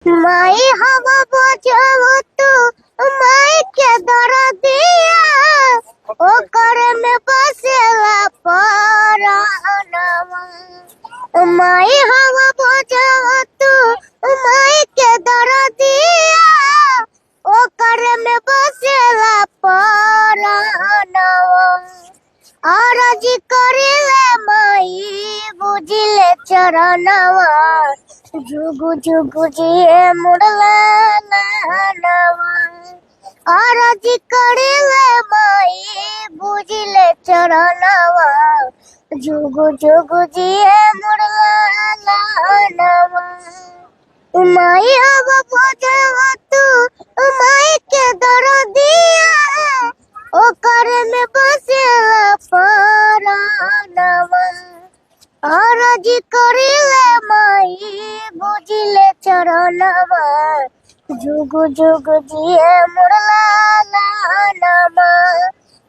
माई हवा बजाओ तू माई के दर दिया ओकर में बसेला परानवा। माई हवा बजाओ तू माई के दर दिया ओकर में बसेला परानवा। आरजी करिले माई बुझिले चरणवा जुगु जुगु जिए मुड़ला नवा। आरजी करिले माई बुझिले चरणवा जुगु जुगु जिए मुड़ला नवा। माई अब बजावा तू माई के दर दिया ओकर में बसेला परानवा। आरजी करिले माई बुझिले चरणवा जुगु जुगु जिए मुड़ला नवा।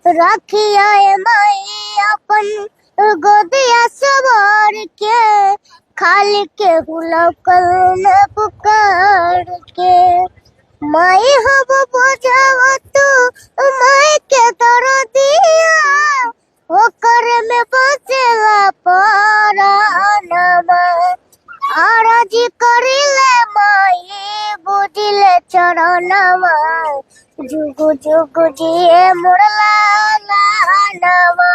रखिया माई अपन गोदिया सवार के खाली के हुलकल न पुकार के। माई हब बजावा तू माई के दर दिया ओकर में बसेला परानवा। आरजी करिले माई बुझिले चरणवा जुगु जुगु जिए मुड़ला नवा।